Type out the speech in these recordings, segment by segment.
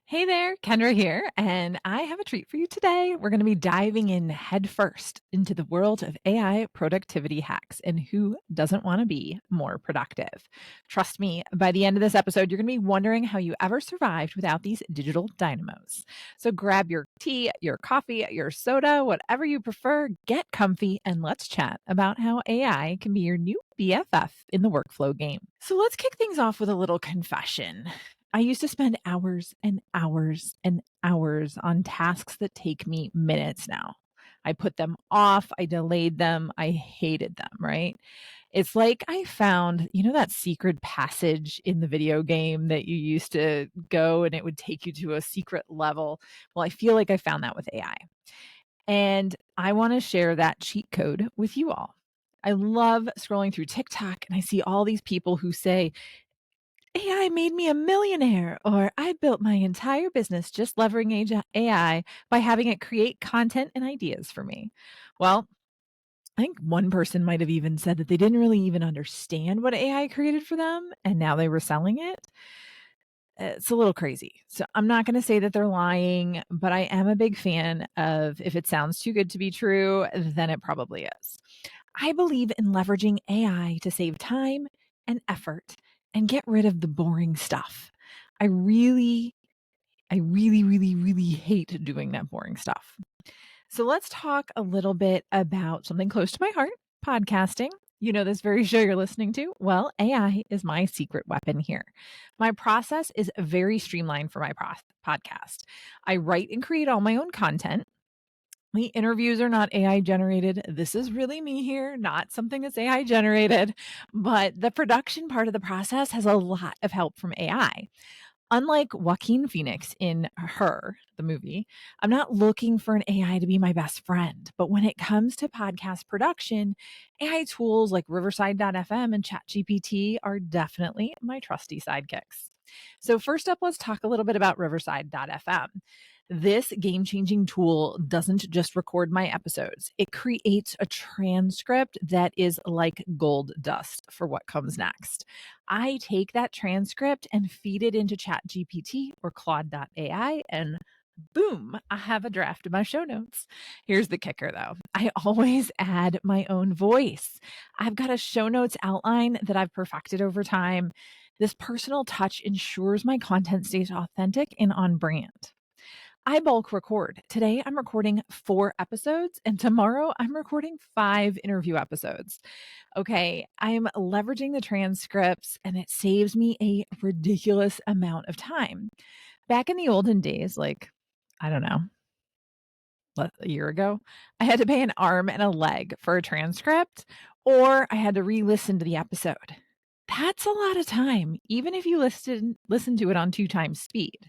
Hey there, Kendra here, and I have a treat for you today. We're going to be diving in headfirst into the world of AI productivity hacks and who doesn't want to be more productive. Trust me, by the end of this episode, you're going to be wondering how you ever survived without these digital dynamos. So grab your tea, your coffee, your soda, whatever you prefer, get comfy, and let's chat about how AI can be your new BFF in the workflow game. So let's kick things off with a little confession. I used to spend hours and hours and hours on tasks that take me minutes now. I put them off, I delayed them, I hated them, right? It's like I found, that secret passage in the video game that you used to go and it would take you to a secret level. Well, I feel like I found that with AI. And I want to share that cheat code with you all. I love scrolling through TikTok and I see all these people who say, AI made me a millionaire, or I built my entire business just leveraging AI by having it create content and ideas for me. Well, I think one person might have even said that they didn't really even understand what AI created for them, and now they were selling it. It's a little crazy. So I'm not going to say that they're lying, but I am a big fan of if it sounds too good to be true, then it probably is. I believe in leveraging AI to save time and effort and get rid of the boring stuff. I really hate doing that boring stuff. So let's talk a little bit about something close to my heart, podcasting. You know, this very show you're listening to? Well, AI is my secret weapon here. My process is very streamlined for my podcast. I write and create all my own content. The interviews are not AI generated. This is really me here, not something that's AI generated. But the production part of the process has a lot of help from AI. Unlike Joaquin Phoenix in Her, the movie, I'm not looking for an AI to be my best friend. But when it comes to podcast production, AI tools like Riverside.fm and ChatGPT are definitely my trusty sidekicks. So, first up, let's talk a little bit about Riverside.fm. This game changing tool doesn't just record my episodes, it creates a transcript that is like gold dust for what comes next. I take that transcript and feed it into ChatGPT or Claude.ai, and boom, I have a draft of my show notes. Here's the kicker though, I always add my own voice. I've got a show notes outline that I've perfected over time. This personal touch ensures my content stays authentic and on brand. I bulk record. Today I'm recording 4 episodes, and tomorrow I'm recording 5 interview episodes. Okay, I'm leveraging the transcripts and it saves me a ridiculous amount of time. Back in the olden days, like, I don't know, a year ago, I had to pay an arm and a leg for a transcript, or I had to re-listen to the episode. That's a lot of time, even if you listen to it on 2 times speed.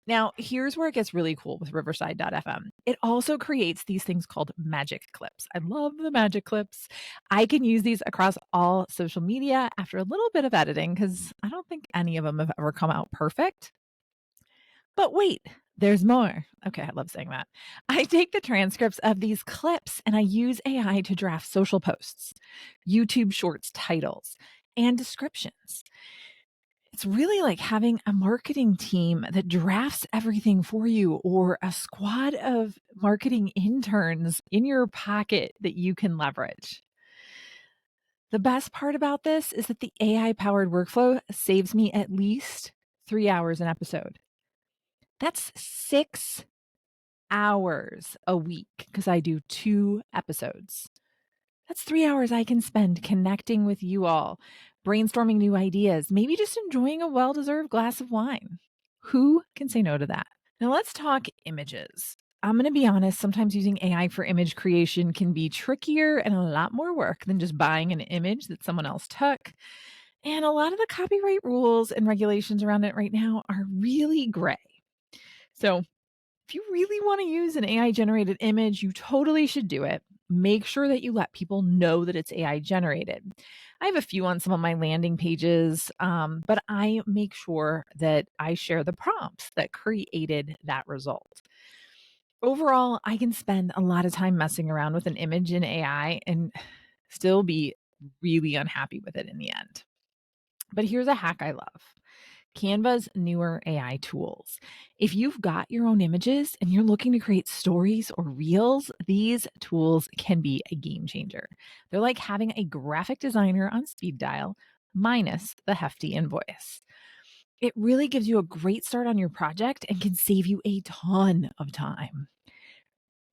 Now, here's where it gets really cool with Riverside.fm. It also creates these things called magic clips. I love the magic clips. I can use these across all social media after a little bit of editing because I don't think any of them have ever come out perfect. But wait, there's more. Okay, I love saying that. I take the transcripts of these clips and I use AI to draft social posts, YouTube shorts titles, and descriptions. It's really like having a marketing team that drafts everything for you, or a squad of marketing interns in your pocket that you can leverage. The best part about this is that the AI powered workflow saves me at least 3 hours an episode. That's 6 hours a week because I do 2 episodes. That's 3 hours I can spend connecting with you all, brainstorming new ideas, maybe just enjoying a well deserved glass of wine. Who can say no to that? Now, let's talk images. I'm going to be honest, sometimes using AI for image creation can be trickier and a lot more work than just buying an image that someone else took. And a lot of the copyright rules and regulations around it right now are really gray. So, if you really want to use an AI generated image, you totally should do it. Make sure that you let people know that it's AI generated. I have a few on some of my landing pages, but I make sure that I share the prompts that created that result. Overall, I can spend a lot of time messing around with an image in AI and still be really unhappy with it in the end. But here's a hack I love. Canva's newer AI tools. If you've got your own images and you're looking to create stories or reels, these tools can be a game changer. They're like having a graphic designer on speed dial, minus the hefty invoice. It really gives you a great start on your project and can save you a ton of time.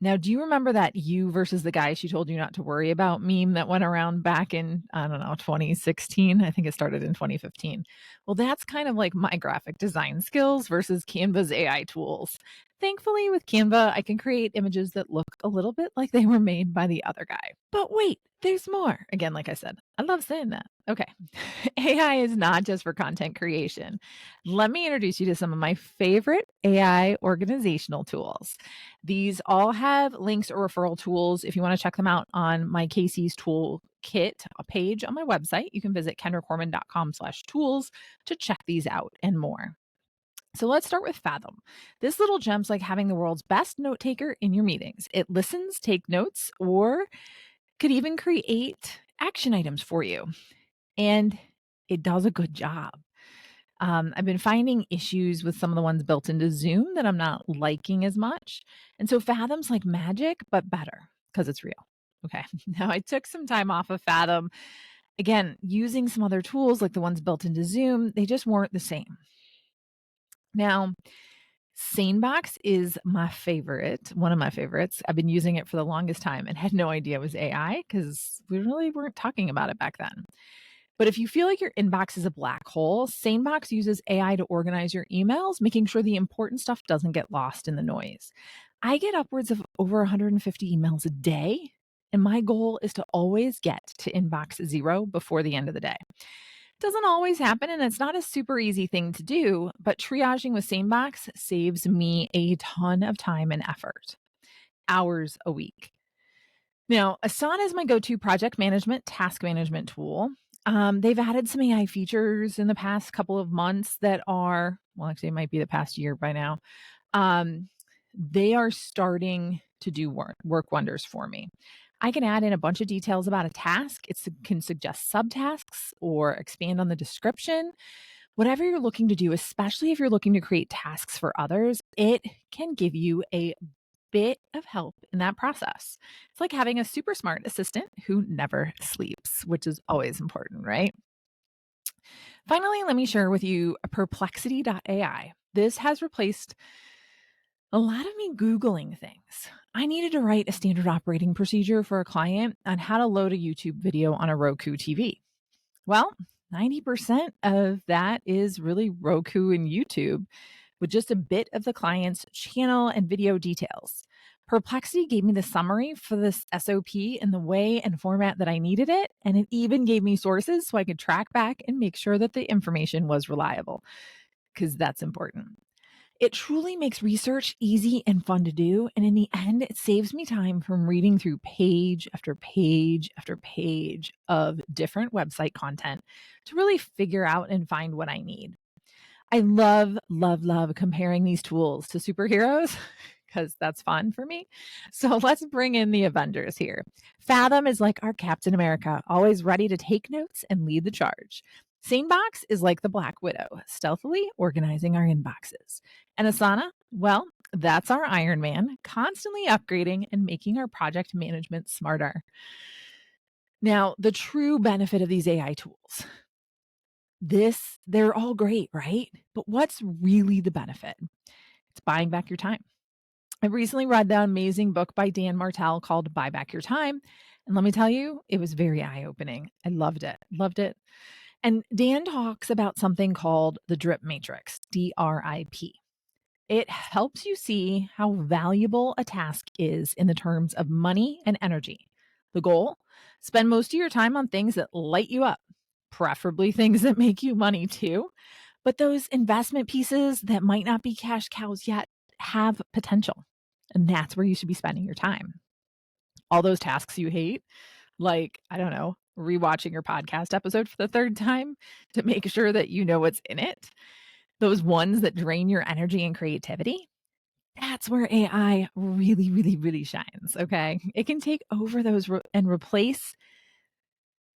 Now, do you remember that you versus the guy she told you not to worry about meme that went around back in, I don't know, 2016? I think it started in 2015. Well, that's kind of like my graphic design skills versus Canva's AI tools. Thankfully, with Canva, I can create images that look a little bit like they were made by the other guy. But wait, there's more. Again, like I said, I love saying that. Okay. AI is not just for content creation. Let me introduce you to some of my favorite AI organizational tools. These all have links or referral tools. If you want to check them out on my Casey's Toolkit page on my website, you can visit kendracorman.com/tools to check these out and more. So let's start with Fathom. This little gem's like having the world's best note taker in your meetings. It listens, take notes, or could even create action items for you. And it does a good job. I've been finding issues with some of the ones built into Zoom that I'm not liking as much. And so Fathom's like magic, but better because it's real. Okay. Now I took some time off of Fathom. Again, using some other tools like the ones built into Zoom, they just weren't the same. Now, SaneBox is my favorite, one of my favorites. I've been using it for the longest time and had no idea it was AI because we really weren't talking about it back then. But if you feel like your inbox is a black hole, SaneBox uses AI to organize your emails, making sure the important stuff doesn't get lost in the noise. I get upwards of over 150 emails a day, and my goal is to always get to inbox zero before the end of the day. Doesn't always happen, and it's not a super easy thing to do, but triaging with SaneBox saves me a ton of time and effort, hours a week. Now, Asana is my go-to project management, task management tool. They've added some AI features in the past couple of months that are, well, actually, it might be the past year by now. They are starting to do work wonders for me. I can add in a bunch of details about a task. It can suggest subtasks or expand on the description. Whatever you're looking to do, especially if you're looking to create tasks for others, it can give you a bit of help in that process. It's like having a super smart assistant who never sleeps, which is always important, right? Finally, let me share with you Perplexity.ai. This has replaced a lot of me Googling things. I needed to write a standard operating procedure for a client on how to load a YouTube video on a Roku TV. Well, 90% of that is really Roku and YouTube with just a bit of the client's channel and video details. Perplexity gave me the summary for this SOP in the way and format that I needed it, and it even gave me sources so I could track back and make sure that the information was reliable, because that's important. It truly makes research easy and fun to do, and in the end, it saves me time from reading through page after page after page of different website content to really figure out and find what I need. I love, love, love comparing these tools to superheroes because that's fun for me. So let's bring in the Avengers here. Fathom is like our Captain America, always ready to take notes and lead the charge. SaneBox is like the Black Widow, stealthily organizing our inboxes. And Asana, well, that's our Iron Man, constantly upgrading and making our project management smarter. Now, the true benefit of these AI tools, they're all great, right? But what's really the benefit? It's buying back your time. I recently read the amazing book by Dan Martell called Buy Back Your Time. And let me tell you, it was very eye-opening. I loved it. Loved it. And Dan talks about something called the drip matrix, DRIP. It helps you see how valuable a task is in the terms of money and energy. The goal? Spend most of your time on things that light you up, preferably things that make you money too. But those investment pieces that might not be cash cows yet have potential. And that's where you should be spending your time. All those tasks you hate, like, I don't know, rewatching your podcast episode for the third time to make sure that you know what's in it. Those ones that drain your energy and creativity. That's where AI really, really, really shines. Okay. It can take over those and replace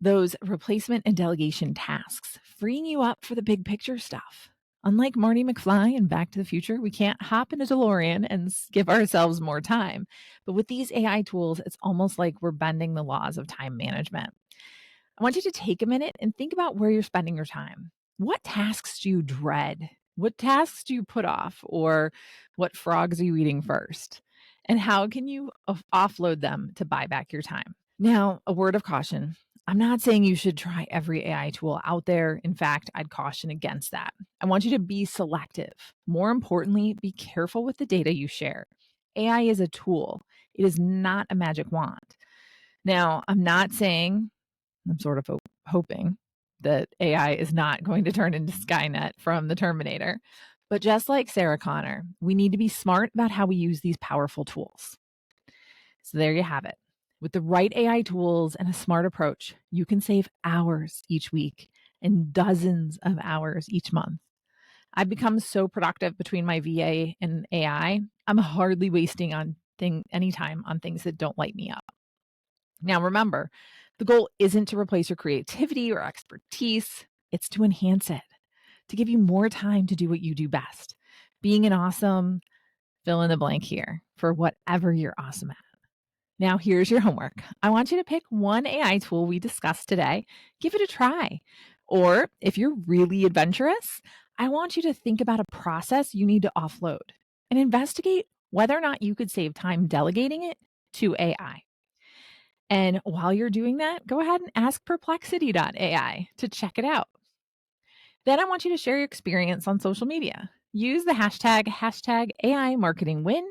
those replacement and delegation tasks, freeing you up for the big picture stuff. Unlike Marty McFly and Back to the Future, we can't hop in a DeLorean and give ourselves more time. But with these AI tools, it's almost like we're bending the laws of time management. I want you to take a minute and think about where you're spending your time. What tasks do you dread? What tasks do you put off? Or what frogs are you eating first? And how can you offload them to buy back your time? Now, a word of caution. I'm not saying you should try every AI tool out there. In fact, I'd caution against that. I want you to be selective. More importantly, be careful with the data you share. AI is a tool, it is not a magic wand. Now, I'm not saying, I'm sort of hoping that AI is not going to turn into Skynet from the Terminator. But just like Sarah Connor, we need to be smart about how we use these powerful tools. So there you have it. With the right AI tools and a smart approach, you can save hours each week and dozens of hours each month. I've become so productive between my VA and AI. I'm hardly wasting any time on things that don't light me up. Now, remember, the goal isn't to replace your creativity or expertise. It's to enhance it, to give you more time to do what you do best. Being an awesome fill in the blank here for whatever you're awesome at. Now, here's your homework. I want you to pick one AI tool we discussed today, give it a try. Or if you're really adventurous, I want you to think about a process you need to offload and investigate whether or not you could save time delegating it to AI. And while you're doing that, go ahead and ask Perplexity.ai to check it out. Then I want you to share your experience on social media. Use the hashtag AI Marketing Win.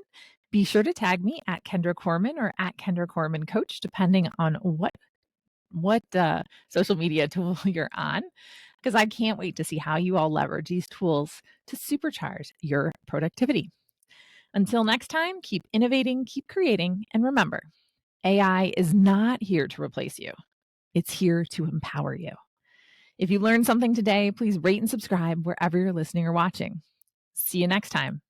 Be sure to tag me at Kendra Corman or at Kendra Corman Coach, depending on what social media tool you're on, because I can't wait to see how you all leverage these tools to supercharge your productivity. Until next time, keep innovating, keep creating, and remember, AI is not here to replace you. It's here to empower you. If you learned something today, please rate and subscribe wherever you're listening or watching. See you next time.